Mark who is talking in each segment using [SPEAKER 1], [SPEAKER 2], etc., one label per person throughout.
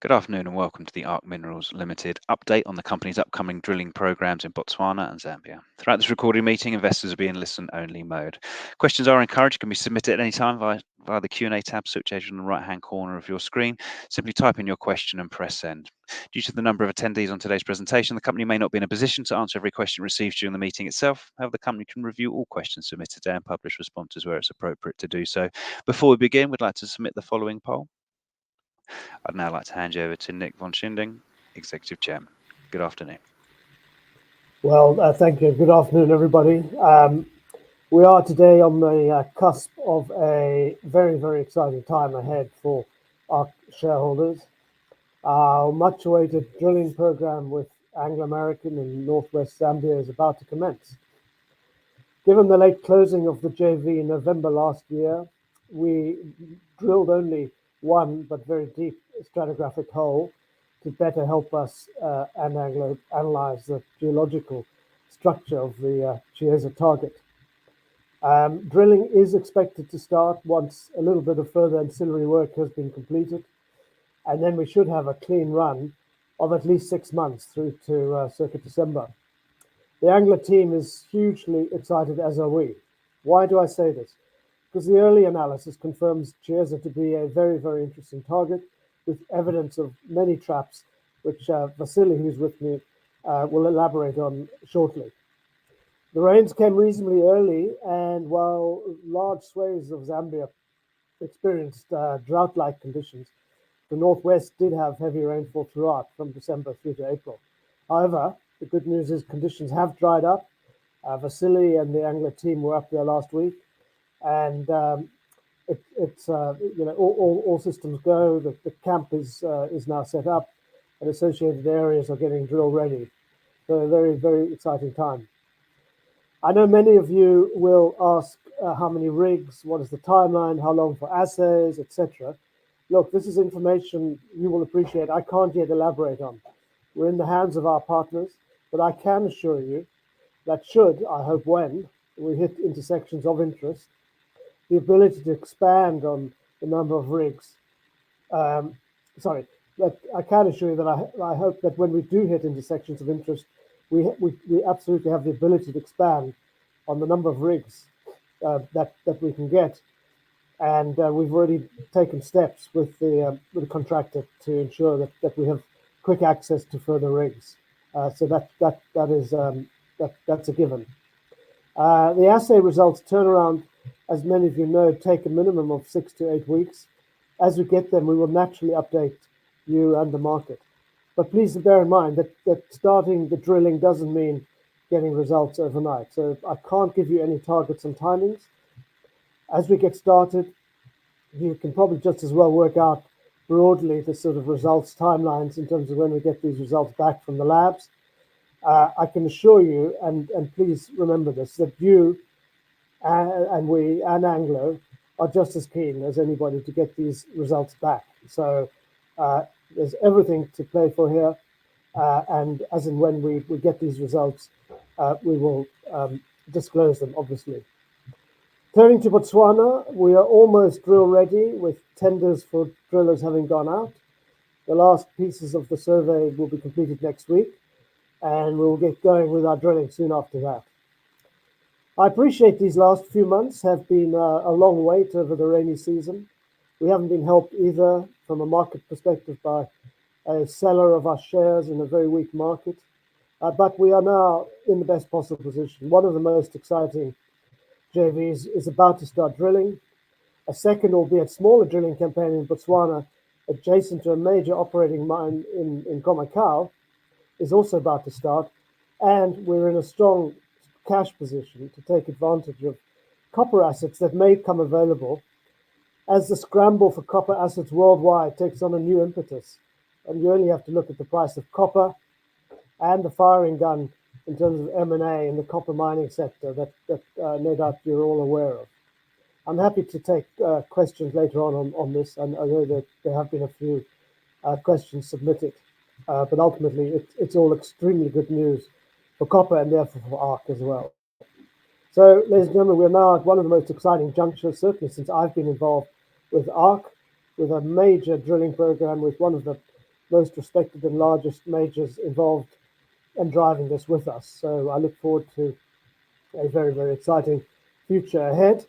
[SPEAKER 1] Good afternoon and welcome to the ARC Minerals Limited update on the company's upcoming drilling programs in Botswana and Zambia. Throughout this recorded meeting, investors will be in listen-only mode. Questions are encouraged, can be submitted at any time via the Q&A tab situated on the right-hand corner of your screen. Simply type in your question and press send. Due to the number of attendees on today's presentation, the company may not be in a position to answer every question received during the meeting itself. However, the company can review all questions submitted today and publish responses where it's appropriate to do so. Before we begin, we'd like to submit the following poll. I'd now like to hand you over to Nick von Schinding, Executive Chairman. Good afternoon.
[SPEAKER 2] Well, thank you. Good afternoon, everybody. We are today on the cusp of a very, very exciting time ahead for our shareholders. Our much-awaited drilling program with Anglo American in northwest Zambia is about to commence. Given the late closing of the JV in November last year, we drilled only one but very deep stratigraphic hole to better help us and Anglo analyze the geological structure of the Chiesa target. Drilling is expected to start once a little bit of further ancillary work has been completed, and then we should have a clean run of at least 6 months through to circa December. The Anglo team is hugely excited, as are we. Why do I say this? Because the early analysis confirms Chiesa to be a very, very interesting target with evidence of many traps, which Vasily, who's with me, will elaborate on shortly. The rains came reasonably early, and while large swathes of Zambia experienced drought-like conditions, the northwest did have heavy rainfall throughout from December through to April. However, the good news is conditions have dried up. Vasily and the Anglo team were up there last week, and it's all systems go. The camp is now set up, and associated areas are getting drill ready. So a very, very exciting time. I know many of you will ask how many rigs, what is the timeline, how long for assays, etc. Look, this is information you will appreciate I can't yet elaborate on. We're in the hands of our partners, but I can assure you that should, I hope when, we hit intersections of interest, the ability to expand on the number of rigs. That I can assure you that I hope that when we do hit intersections of interest, we absolutely have the ability to expand on the number of rigs that we can get, and we've already taken steps with the contractor to ensure that we have quick access to further rigs. So that's a given. The assay results turnaround, as many of you know, take a minimum of 6 to 8 weeks. As we get them, we will naturally update you and the market. But please bear in mind that starting the drilling doesn't mean getting results overnight. So I can't give you any targets and timings. As we get started, you can probably just as well work out broadly the sort of results timelines in terms of when we get these results back from the labs. I can assure you, and please remember this, that you and we and Anglo are just as keen as anybody to get these results back. So there's everything to play for here, and as and when we get these results, we will disclose them, obviously. Turning to Botswana, we are almost drill ready with tenders for drillers having gone out. The last pieces of the survey will be completed next week, and we'll get going with our drilling soon after that. I appreciate these last few months have been a long wait over the rainy season. We haven't been helped either from a market perspective by a seller of our shares in a very weak market, but we are now in the best possible position. One of the most exciting JVs is about to start drilling. A second, albeit smaller, drilling campaign in Botswana, adjacent to a major operating mine in Khomakau, is also about to start, and we're in a strong cash position to take advantage of copper assets that may come available as the scramble for copper assets worldwide takes on a new impetus. And you only have to look at the price of copper and the firing gun in terms of M&A in the copper mining sector that no doubt you're all aware of. I'm happy to take questions later on this, and I know that there have been a few questions submitted, but ultimately it's all extremely good news for copper and therefore for ARC as well. So, ladies and gentlemen, we're now at one of the most exciting junctures, certainly since I've been involved with ARC, with a major drilling program with one of the most respected and largest majors involved and driving this with us. So I look forward to a very, very exciting future ahead.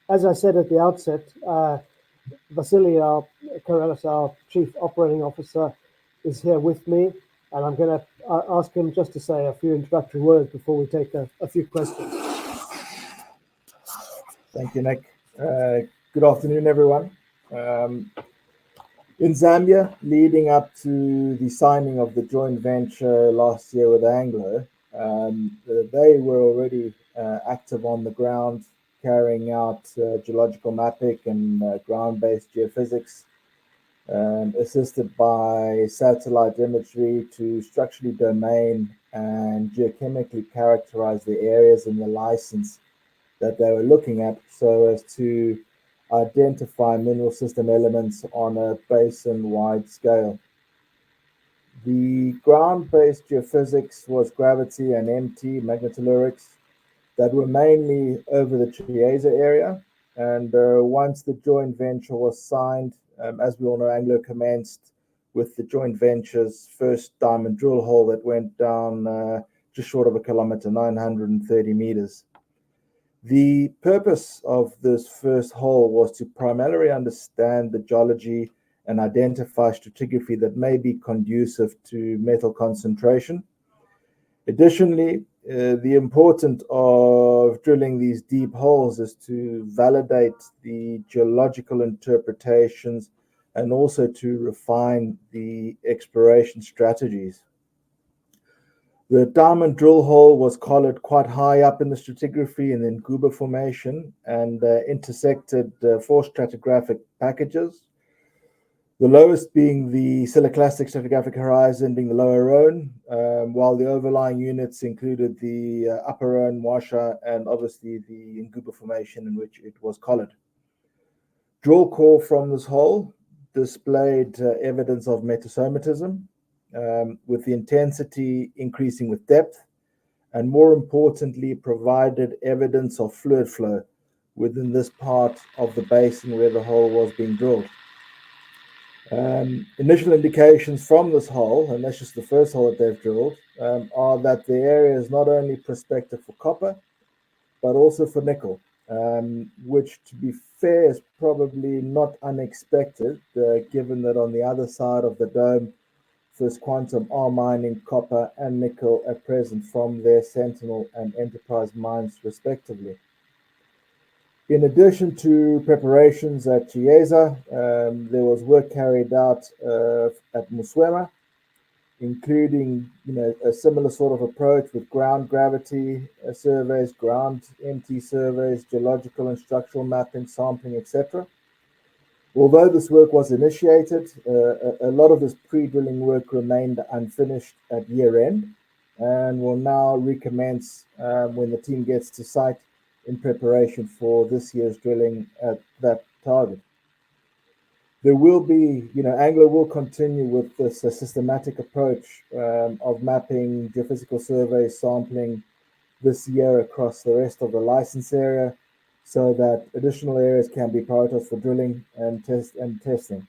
[SPEAKER 2] As I said at the outset, Vasily Karelis, our Chief Operating Officer, is here with me, and I'm going to ask him just to say a few introductory words before we take a few questions.
[SPEAKER 3] Thank you, Nick. Good afternoon, everyone. In Zambia, leading up to the signing of the joint venture last year with Anglo, they were already active on the ground, carrying out geological mapping and ground-based geophysics, assisted by satellite imagery to structurally domain and geochemically characterize the areas in the license that they were looking at so as to identify mineral system elements on a basin-wide scale. The ground-based geophysics was gravity and MT magnetotellurics that were mainly over the Chiesa area. And once the joint venture was signed, as we all know, Anglo commenced with the joint venture's first diamond drill hole that went down just short of a kilometer, 930 meters. The purpose of this first hole was to primarily understand the geology and identify stratigraphy that may be conducive to metal concentration. Additionally, the importance of drilling these deep holes is to validate the geological interpretations and also to refine the exploration strategies. The diamond drill hole was collared quite high up in the stratigraphy in the Nguba Formation and intersected 4 stratigraphic packages. The lowest being the siliclastic stratigraphic horizon being the lower Rhone, while the overlying units included the upper Rhone, Washa, and obviously the Nguba Formation in which it was collared. Drill core from this hole displayed evidence of metasomatism, with the intensity increasing with depth, and more importantly, provided evidence of fluid flow within this part of the basin where the hole was being drilled. Initial indications from this hole, and that's just the first hole that they've drilled, are that the area is not only prospective for copper, but also for nickel, which, to be fair, is probably not unexpected, given that on the other side of the dome, First Quantum are mining copper and nickel at present from their Sentinel and Enterprise mines, respectively. In addition to preparations at Chiesa, there was work carried out at Muswema, including a similar sort of approach with ground gravity surveys, ground MT surveys, geological and structural mapping, sampling, etc. Although this work was initiated, a lot of this pre-drilling work remained unfinished at year-end and will now recommence when the team gets to site in preparation for this year's drilling at that target. There will be, Anglo will continue with this systematic approach of mapping, geophysical surveys, sampling this year across the rest of the license area, so that additional areas can be prioritized for drilling and testing.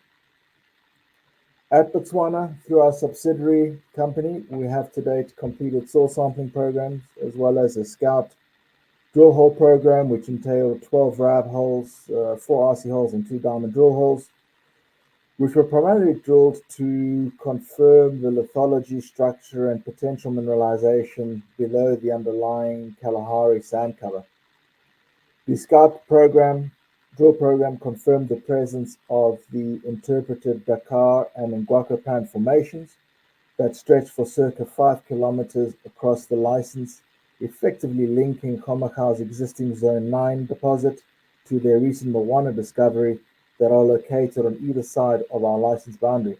[SPEAKER 3] At Botswana, through our subsidiary company, we have to date completed soil sampling programs as well as a scout drill hole program, which entailed 12 RAB holes, 4 RC holes, and 2 diamond drill holes, which were primarily drilled to confirm the lithology, structure, and potential mineralization below the underlying Kalahari sand cover. The scout drill program confirmed the presence of the interpreted Dakar and Ngwako-Pan formations that stretch for circa 5 kilometers across the license, effectively linking Khomakau's existing Zone 9 deposit to their recent Moana discovery that are located on either side of our license boundary.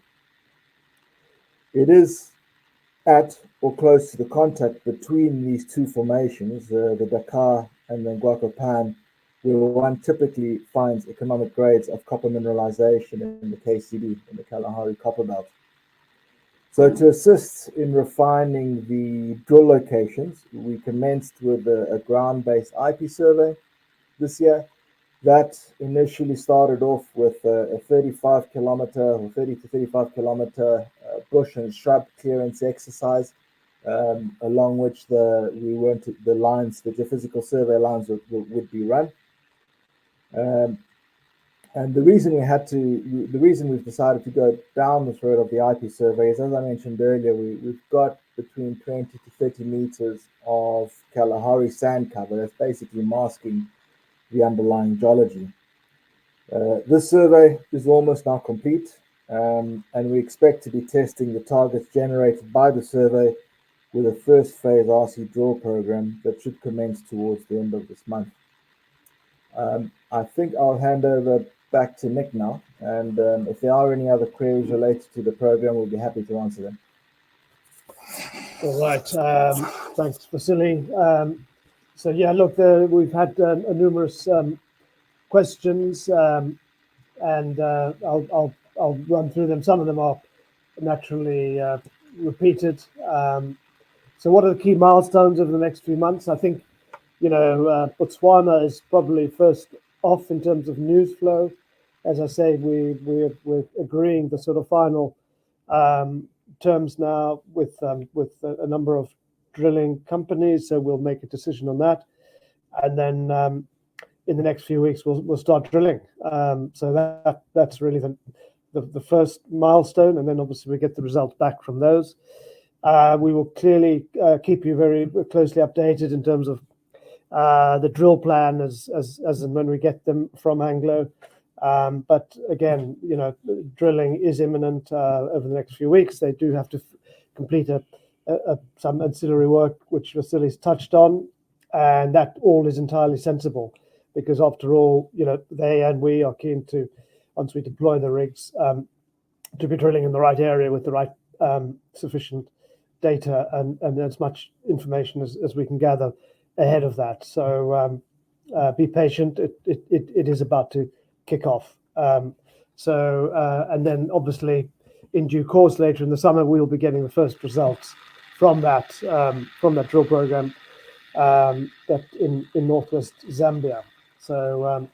[SPEAKER 3] It is at or close to the contact between these two formations, the Dakar and the Ngwako-Pan, where one typically finds economic grades of copper mineralization in the KCD, in the Kalahari Copper Belt. So to assist in refining the drill locations, we commenced with a ground-based IP survey this year. That initially started off with a 35 kilometer or 30 to 35 kilometer bush and shrub clearance exercise, along which the geophysical survey lines would be run. And the reason we've decided to go down this road of the IP survey is, as I mentioned earlier, we've got between 20 to 30 meters of Kalahari sand cover that's basically masking the underlying geology. This survey is almost now complete, and we expect to be testing the targets generated by the survey with a first phase RC drill program that should commence towards the end of this month. I think I'll hand over back to Nick now, and if there are any other queries related to the program, we'll be happy to answer them.
[SPEAKER 2] All right, thanks, Vasily. So yeah, look, we've had numerous questions, and I'll run through them. Some of them are naturally repeated. So what are the key milestones over the next few months? I think, Botswana is probably first off in terms of news flow. As I say, we're agreeing the sort of final terms now with a number of drilling companies, so we'll make a decision on that, and then in the next few weeks we'll start drilling. So that's really the first milestone, and then obviously we get the results back from those. We will clearly keep you very closely updated in terms of the drill plan as and when we get them from Anglo. But again, drilling is imminent over the next few weeks. They do have to complete some ancillary work, which Vasily's touched on, and that all is entirely sensible, because after all, they and we are keen to, once we deploy the rigs, to be drilling in the right area with the right sufficient data and as much information as we can gather ahead of that. So be patient. It is about to kick off. And then obviously in due course later in the summer, we'll be getting the first results from that drill program that in northwest Zambia. So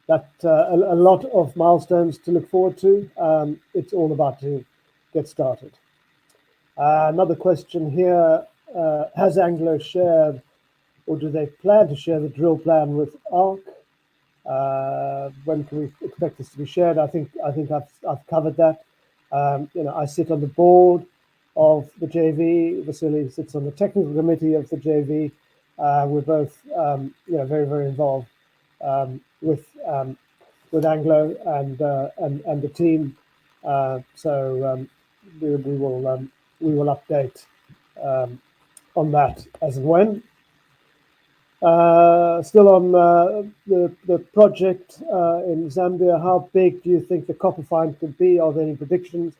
[SPEAKER 2] that a lot of milestones to look forward to. It's all about to get started. Another question here: has Anglo shared, or do they plan to share the drill plan with ARC? When can we expect this to be shared? I think I've covered that. I sit on the board of the JV. Vasily sits on the technical committee of the JV. We're both very, very involved with Anglo and the team. So we will update on that as and when. Still on the project in Zambia, how big do you think the copper find could be? Are there any predictions?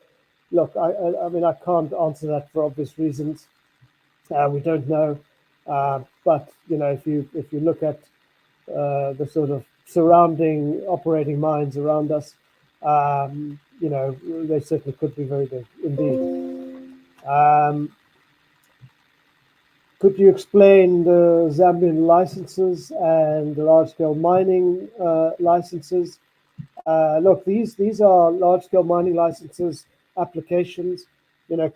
[SPEAKER 2] Look, I mean, I can't answer that for obvious reasons. We don't know, but if you look at the sort of surrounding operating mines around us, they certainly could be very big indeed. Could you explain the Zambian licenses and the large-scale mining licenses? Look, these are large-scale mining licenses applications.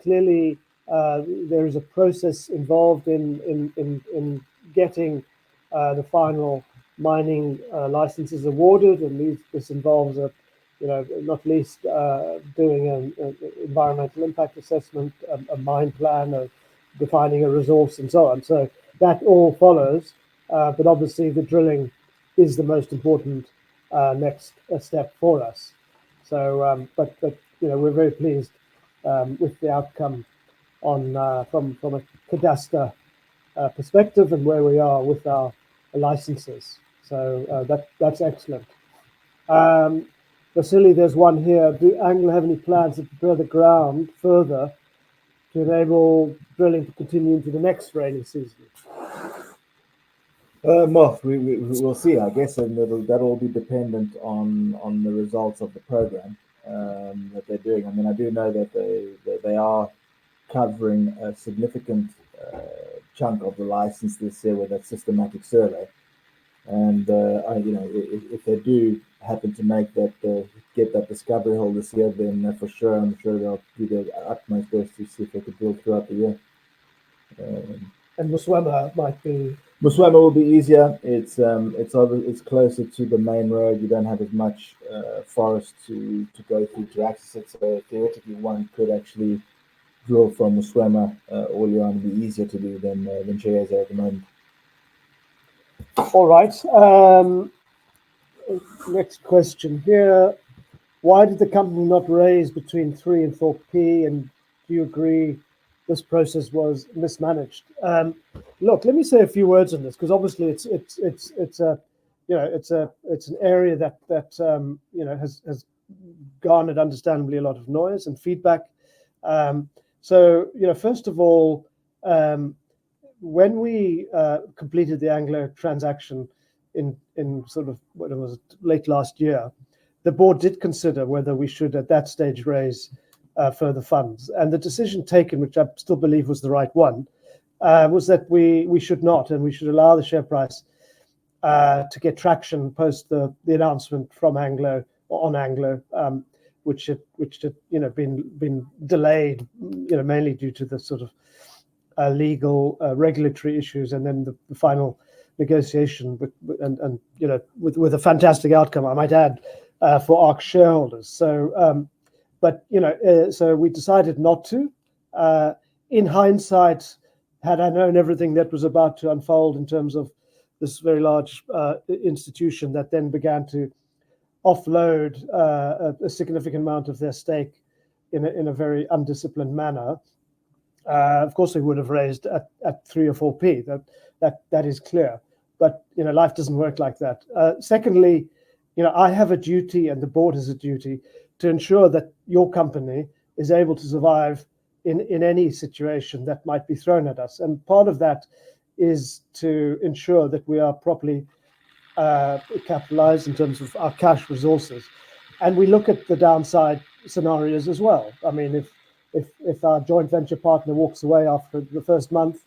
[SPEAKER 2] Clearly there is a process involved in getting the final mining licenses awarded, and this involves not least doing an environmental impact assessment, a mine plan, defining a resource, and so on. So that all follows, but obviously the drilling is the most important next step for us. So, but we're very pleased with the outcome from a cadastre perspective and where we are with our licenses. So that's excellent. Vasily, there's one here. Do Anglo have any plans to prepare the ground further to enable drilling to continue into the next rainy season?
[SPEAKER 3] Well, we'll see, I guess, and that'll be dependent on the results of the program that they're doing. I mean, I do know that they are covering a significant chunk of the license this year with that systematic survey. And if they do happen to make that get that discovery hole this year, then for sure, I'm sure they'll do their utmost best to see if they could drill throughout the year.
[SPEAKER 2] And Botswana might be.
[SPEAKER 3] Botswana will be easier. It's closer to the main road. You don't have as much forest to go through to access it. So theoretically, one could actually drill from Botswana earlier on. Be easier to do than Chiesa at the moment.
[SPEAKER 2] All right. Next question here. Why did the company not raise between 3 and 4p? And do you agree this process was mismanaged? Look, let me say a few words on this, because obviously it's an area that has garnered understandably a lot of noise and feedback. So first of all, when we completed the Anglo transaction in sort of what it was late last year, the board did consider whether we should at that stage raise further funds, and the decision taken, which I still believe was the right one, was that we should not, and we should allow the share price to get traction post the announcement from Anglo or on Anglo, which had been delayed, mainly due to the sort of legal regulatory issues, and then the final negotiation with a fantastic outcome, I might add, for ARC shareholders. So so we decided not to. In hindsight, had I known everything that was about to unfold in terms of this very large institution that then began to offload a significant amount of their stake in a very undisciplined manner, of course we would have raised at 3 or 4p. That is clear. But life doesn't work like that. Secondly, I have a duty, and the board has a duty, to ensure that your company is able to survive in any situation that might be thrown at us. And part of that is to ensure that we are properly capitalized in terms of our cash resources. And we look at the downside scenarios as well. I mean, if our joint venture partner walks away after the first month,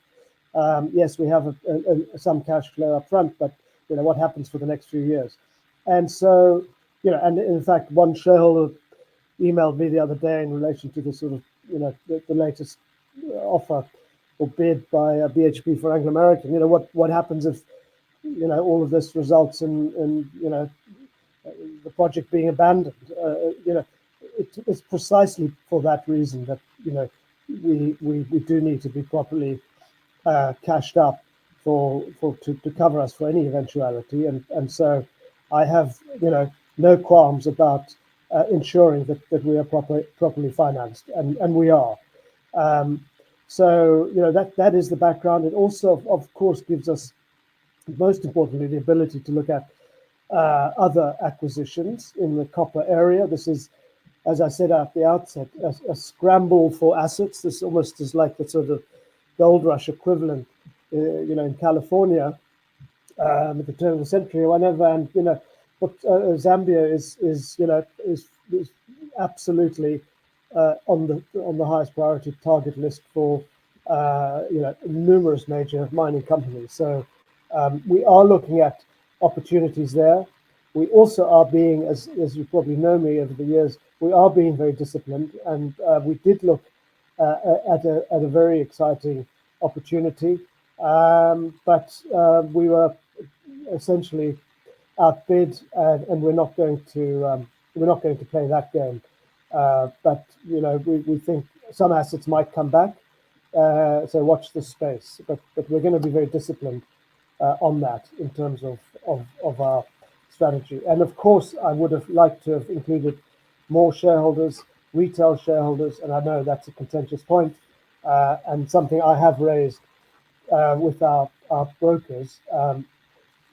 [SPEAKER 2] yes, we have some cash flow up front, but what happens for the next few years? And so, and in fact, one shareholder emailed me the other day in relation to the sort of, the latest offer or bid by BHP for Anglo American. What happens if, all of this results in the project being abandoned? It's precisely for that reason that we do need to be properly cashed up to cover us for any eventuality, and so I have no qualms about ensuring that we are properly financed, and we are. So that is the background. It also, of course, gives us, most importantly, the ability to look at other acquisitions in the copper area. This is, as I said at the outset, a scramble for assets. This almost is like the sort of gold rush equivalent, in California at the turn of the century or whenever. And but Zambia is absolutely on the highest priority target list for numerous major mining companies. So we are looking at opportunities there. We also are being, as you probably know me over the years, we are being very disciplined, and we did look at a very exciting opportunity, but we were essentially outbid, and we're not going to play that game. But we think some assets might come back, so watch this space. But we're going to be very disciplined on that in terms of our strategy. And of course, I would have liked to have included more shareholders, retail shareholders, and I know that's a contentious point, and something I have raised with our brokers.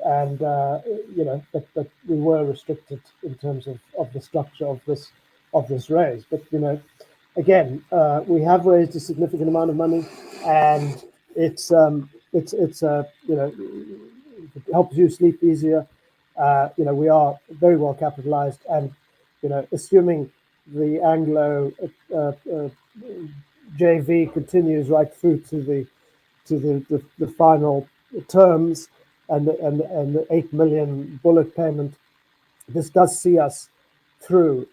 [SPEAKER 2] But we were restricted in terms of the structure of this raise. But again, we have raised a significant amount of money, and it helps you sleep easier. We are very well capitalized, and assuming the Anglo JV continues right through to the final terms, and the 8 million bullet payment, this does see us through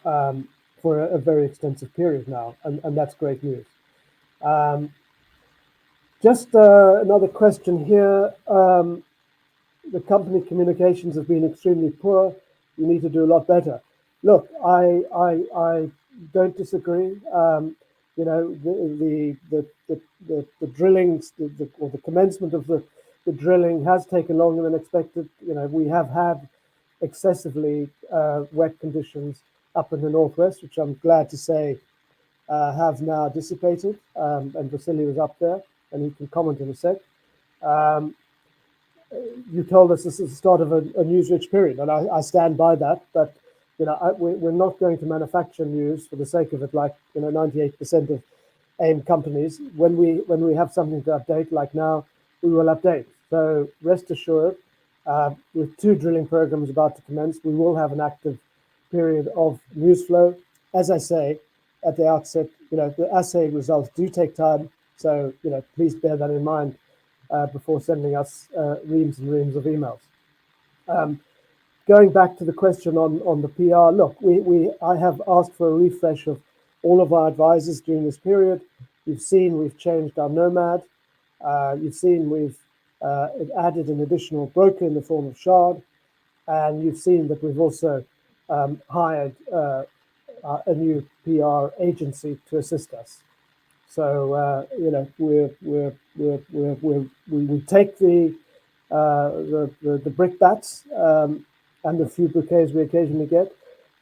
[SPEAKER 2] for a very extensive period now, and that's great news. Just another question here. The company communications have been extremely poor. You need to do a lot better. Look, I don't disagree. You know, the drillings, or the commencement of the drilling has taken longer than expected. You know, we have had excessively wet conditions up in the northwest, which I'm glad to say have now dissipated. And Vasily was up there, and he can comment in a sec. You told us this is the start of a news-rich period, and I stand by that. But you know, we're not going to manufacture news for the sake of it, like 98% of AIM companies. When we have something to update, like now, we will update. So rest assured, with 2 drilling programs about to commence, we will have an active period of news flow. As I say at the outset, the assay results do take time, so please bear that in mind before sending us reams and reams of emails. Going back to the question on the PR, look, I have asked for a refresh of all of our advisors during this period. You've seen we've changed our Nomad. You've seen we've added an additional broker in the form of Shard, and you've seen that we've also hired a new PR agency to assist us. So we take the brickbats and the few bouquets we occasionally get,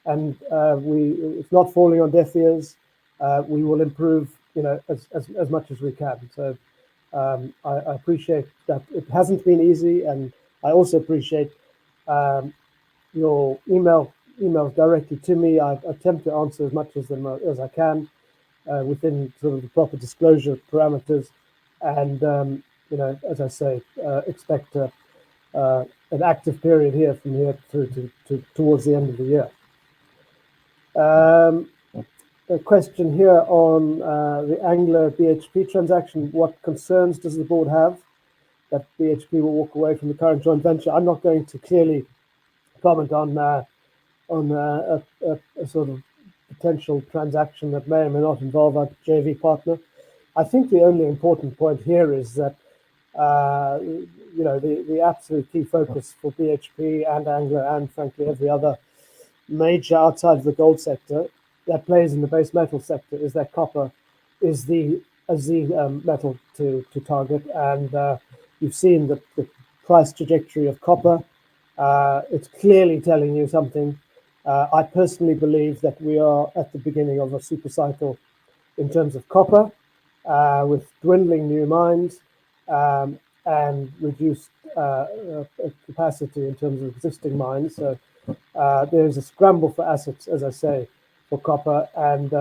[SPEAKER 2] and it's not falling on deaf ears. We will improve, as much as we can. So I appreciate that it hasn't been easy, and I also appreciate your emails directly to me. I attempt to answer as much as I can within sort of the proper disclosure parameters, and as I say, expect an active period here from here through to towards the end of the year. A question here on the Anglo BHP transaction. What concerns does the board have that BHP will walk away from the current joint venture? I'm not going to clearly comment on a sort of potential transaction that may or may not involve our JV partner. I think the only important point here is that the absolute key focus for BHP and Anglo, and frankly every other major outside of the gold sector that plays in the base metal sector, is that copper is the metal to target. And you've seen the price trajectory of copper. It's clearly telling you something. I personally believe that we are at the beginning of a super cycle in terms of copper, with dwindling new mines and reduced capacity in terms of existing mines. So there's a scramble for assets, as I say, for copper, and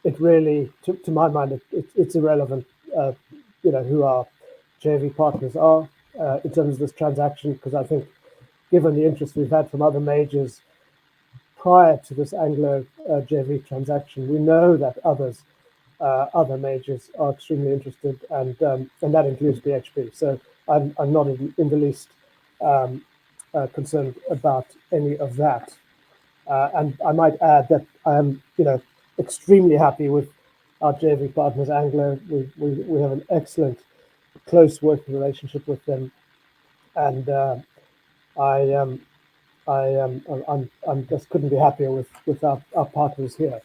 [SPEAKER 2] it really, to my mind, it's irrelevant, who our JV partners are in terms of this transaction, because I think, given the interest we've had from other majors prior to this Anglo JV transaction, we know that other majors are extremely interested, and that includes BHP. So I'm not in the least concerned about any of that. And I might add that I am, extremely happy with our JV partners, Anglo. We have an excellent, close working relationship with them, and I'm just couldn't be happier with our partners here.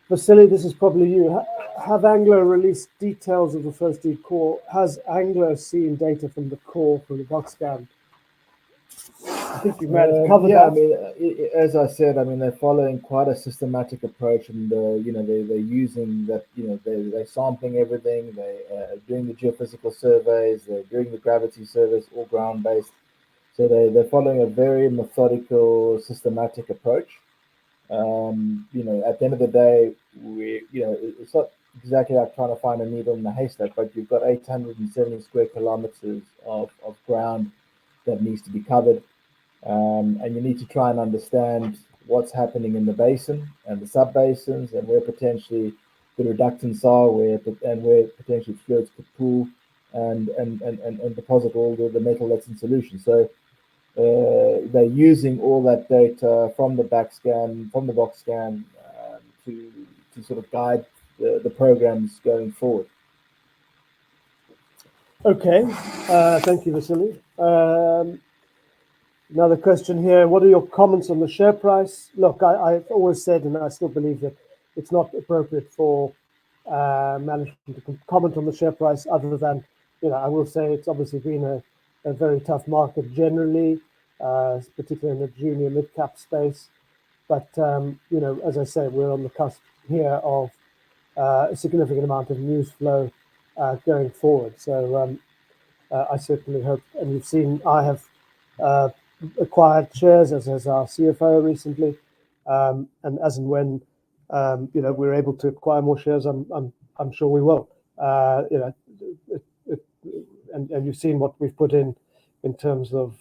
[SPEAKER 2] Vasily, this is probably you. Have Anglo released details of the first deep core? Has Anglo seen data from the core, from the box scan? I think you might have covered that.
[SPEAKER 3] I mean, as I said, I mean, they're following quite a systematic approach, and they're using that. They're sampling everything. They're doing the geophysical surveys. They're doing the gravity surveys, all ground based. So they're following a very methodical, systematic approach. At the end of the day, it's not exactly like trying to find a needle in a haystack, but you've got 870 square kilometers of ground that needs to be covered. And you need to try and understand what's happening in the basin and the sub-basins, and where potentially the reductants are, where potentially fluids could pool. and deposit all the metal that's in solution. So they're using all that data from the box scan to sort of guide the programs going forward.
[SPEAKER 2] Okay, thank you, Vasily. Another question here. What are your comments on the share price? Look, I've always said, and I still believe that it's not appropriate for management to comment on the share price other than, I will say it's obviously been a very tough market generally, particularly in the junior mid-cap space. But, as I say, we're on the cusp here of a significant amount of news flow going forward. So I certainly hope, and you've seen, I have acquired shares, as has our CFO recently, and as and when we're able to acquire more shares, I'm sure we will. And you've seen what we've put in terms of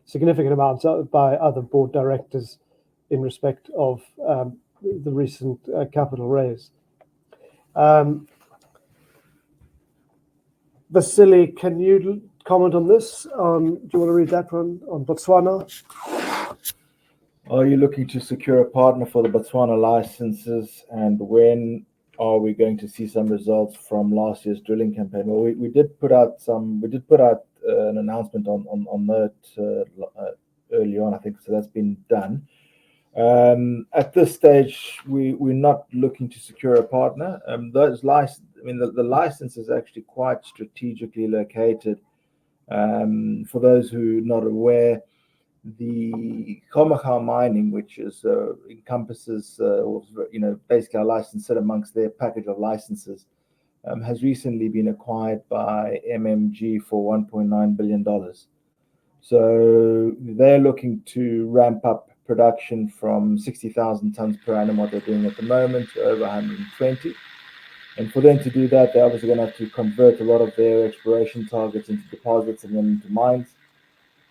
[SPEAKER 2] significant amounts by other board directors in respect of the recent capital raise. Vasily, can you comment on this? Do you want to read that one on Botswana?
[SPEAKER 3] Are you looking to secure a partner for the Botswana licenses, and when are we going to see some results from last year's drilling campaign? Well, we did put out an announcement on that early on, I think, so that's been done. At this stage, we're not looking to secure a partner. The license is actually quite strategically located. For those who are not aware, the Khomaga mining, which encompasses, basically our license set amongst their package of licenses, has recently been acquired by MMG for $1.9 billion. So they're looking to ramp up production from 60,000 tons per annum, what they're doing at the moment, to over 120. And for them to do that, they're obviously going to have to convert a lot of their exploration targets into deposits and then into mines.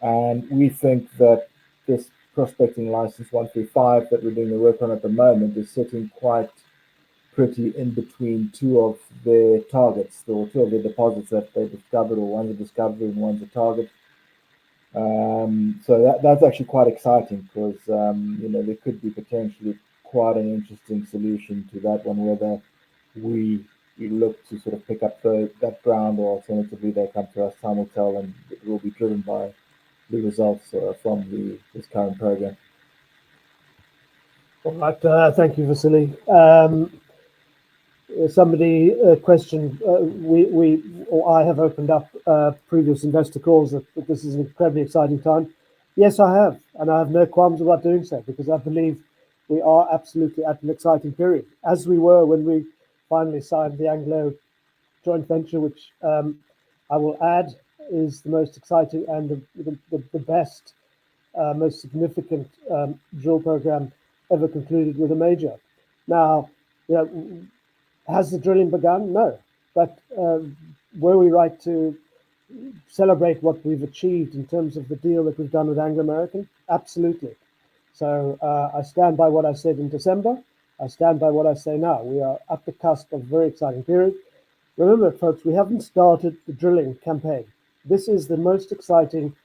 [SPEAKER 3] And we think that this prospecting license 135 that we're doing the work on at the moment is sitting quite pretty in between two of their targets, or two of their deposits that they discovered, or one's a discovery and one's a target. So that's actually quite exciting because there could be potentially quite an interesting solution to that one, whether we look to sort of pick up that ground, or alternatively they come to us. Time will tell, and it will be driven by the results from this current program.
[SPEAKER 2] All right, thank you, Vasily. Somebody questioned, I have opened up previous investor calls that this is an incredibly exciting time. Yes, I have, and I have no qualms about doing so, because I believe we are absolutely at an exciting period, as we were when we finally signed the Anglo joint venture, which I will add is the most exciting and the best, most significant drill program ever concluded with a major. Now, has the drilling begun? No. But were we right to celebrate what we've achieved in terms of the deal that we've done with Anglo American? Absolutely. So I stand by what I said in December. I stand by what I say now. We are at the cusp of a very exciting period. Remember, folks, we haven't started the drilling campaign. This is the most exciting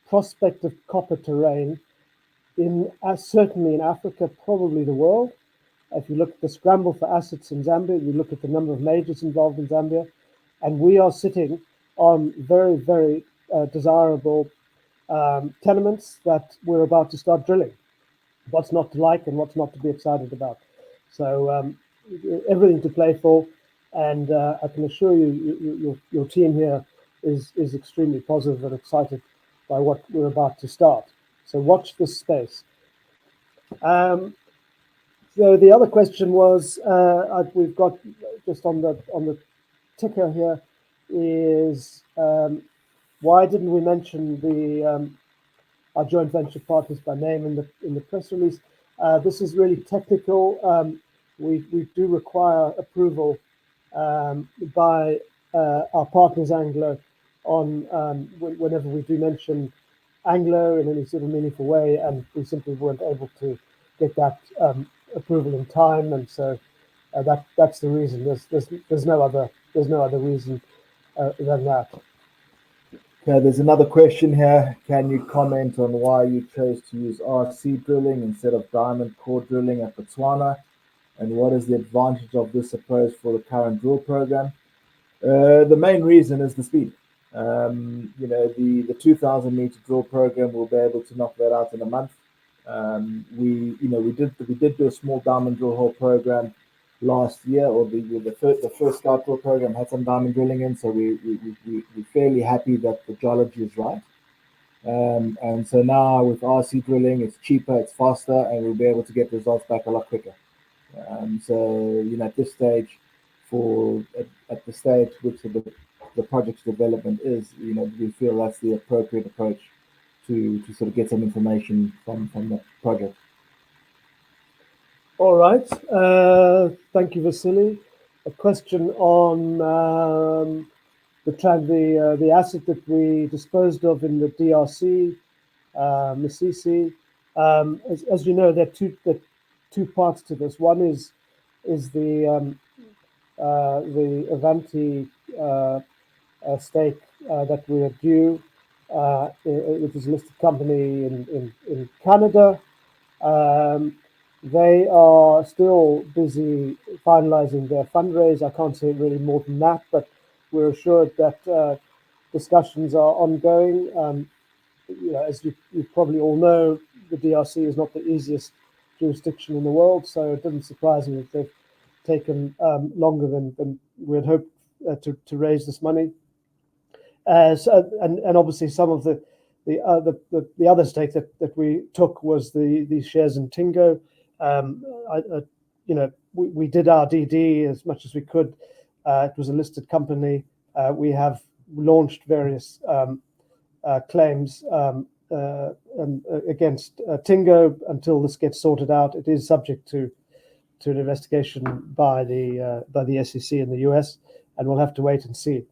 [SPEAKER 2] prospective copper terrain certainly in Africa, probably the world. If you look at the scramble for assets in Zambia, you look at the number of majors involved in Zambia, and we are sitting on very, very desirable tenements that we're about to start drilling. What's not to like and what's not to be excited about. So everything to play for, and I can assure you, your team here is extremely positive and excited by what we're about to start. So watch this space. So the other question was, we've got just on the ticker here, is why didn't we mention our joint venture partners by name in the press release? This is really technical. We do require approval by our partners Anglo on whenever we do mention Anglo in any sort of meaningful way, and we simply weren't able to get that approval in time, and so that's the reason. There's no other there's no other reason than that.
[SPEAKER 3] Okay, there's another question here. Can you comment on why you chose to use RC drilling instead of diamond core drilling at Botswana? And what is the advantage of this approach for the current drill program? The main reason is the speed. The 2,000 meter drill program will be able to knock that out in a month. We did do a small diamond drill hole program last year, or the first scout drill program had some diamond drilling in, so we're fairly happy that the geology is right. And so now with RC drilling, it's cheaper, it's faster, and we'll be able to get results back a lot quicker. At this stage, at the stage which the project's development is, we feel that's the appropriate approach to sort of get some information from the project.
[SPEAKER 2] All right. Thank you, Vasily. A question on the asset that we disposed of in the DRC, Masisi. As you know, there are two parts to this. One is the Avanti stake that we are due, which is a listed company in Canada. They are still busy finalizing their fundraise. I can't say really more than that, but we're assured that discussions are ongoing. As you probably all know, the DRC is not the easiest jurisdiction in the world, so it doesn't surprise me that they've taken longer than we had hoped to raise this money. And obviously some of the other stake that we took was the shares in Tingo. We did our DD as much as we could. It was a listed company. We have launched various claims against Tingo until this gets sorted out. It is subject to an investigation by the SEC in the US, and we'll have to wait and see.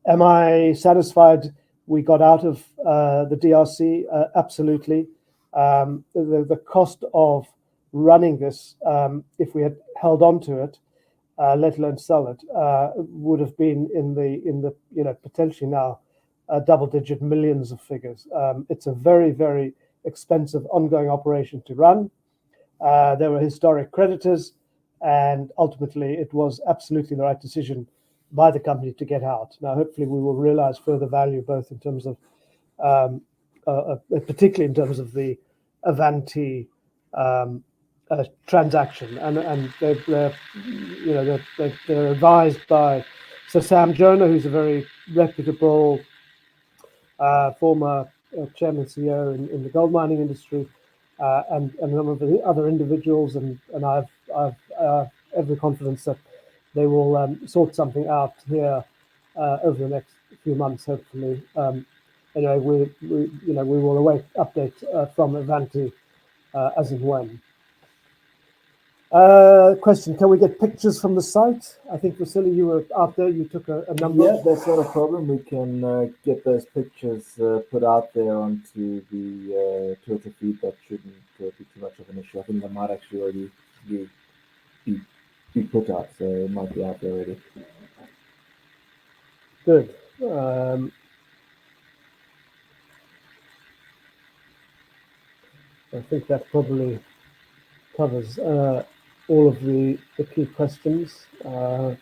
[SPEAKER 2] Am I satisfied we got out of the DRC? Absolutely. The cost of running this, if we had held on to it, let alone sell it, would have been in the potentially now double-digit millions of figures. It's a very, very expensive ongoing operation to run. There were historic creditors, and ultimately it was absolutely the right decision by the company to get out. Now, hopefully we will realize further value, both in terms of, particularly in terms of the Avanti transaction, and they're advised by Sir Sam Jonah, who's a very reputable former chairman CEO in the gold mining industry, and a number of the other individuals, and I've every confidence that they will sort something out here over the next few months, hopefully. Anyway, we will await updates from Avanti as and when. Question: can we get pictures from the site? I think, Vasily, you were out there. You took a number.
[SPEAKER 3] Yeah, that's not a problem. We can get those pictures put out there onto the Twitter feed. That shouldn't be too much of an issue. I think that might actually already be put out, so it might be out there already.
[SPEAKER 2] Good. I think that probably covers all of the key questions. In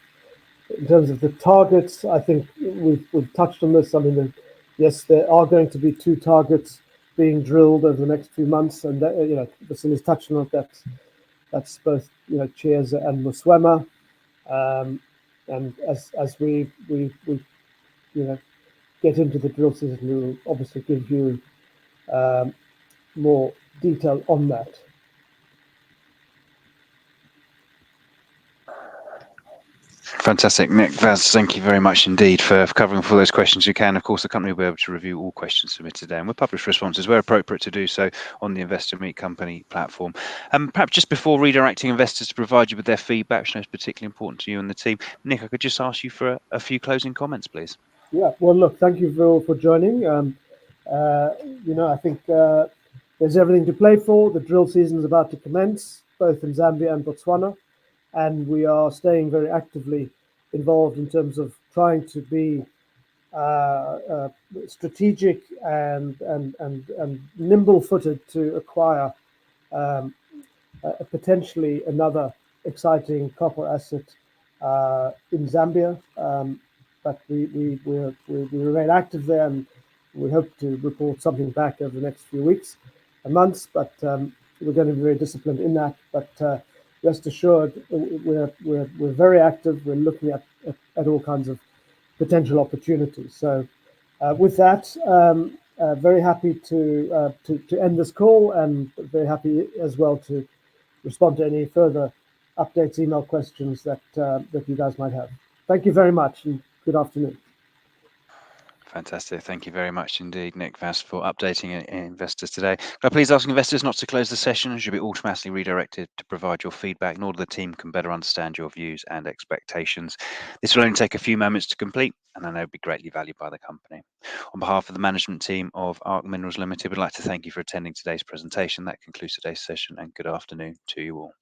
[SPEAKER 2] terms of the targets, I think we've touched on this. I mean, yes, there are going to be 2 targets being drilled over the next few months, and Vasily's touched on it. That's both Chieza and Muswema. And as we get into the drill season, we will obviously give you more detail on that.
[SPEAKER 1] Fantastic, Nick. Vaz, thank you very much indeed for covering all those questions you can. Of course, the company will be able to review all questions submitted today, and we'll publish responses where appropriate to do so on the Investor Meet Company platform. Perhaps just before redirecting investors to provide you with their feedback, which I know is particularly important to you and the team, Nick, I could just ask you for a few closing comments, please.
[SPEAKER 2] Yeah, well, look, thank you for joining. I think there's everything to play for. The drill season is about to commence, both in Zambia and Botswana, and we are staying very actively involved in terms of trying to be strategic and nimble-footed to acquire potentially another exciting copper asset in Zambia. But we remain active there, and we hope to report something back over the next few weeks and months. But we're going to be very disciplined in that. But rest assured, we're very active. We're looking at all kinds of potential opportunities. So with that, very happy to end this call, and very happy as well to respond to any further updates, email questions that you guys might have. Thank you very much, and good afternoon.
[SPEAKER 1] Fantastic. Thank you very much indeed, Nick Vass, for updating investors today. Can I please ask investors not to close the session, as you'll be automatically redirected to provide your feedback in order the team can better understand your views and expectations. This will only take a few moments to complete, and I know it'll be greatly valued by the company. On behalf of the management team of Arc Minerals Limited, we'd like to thank you for attending today's presentation. That concludes today's session, and good afternoon to you all.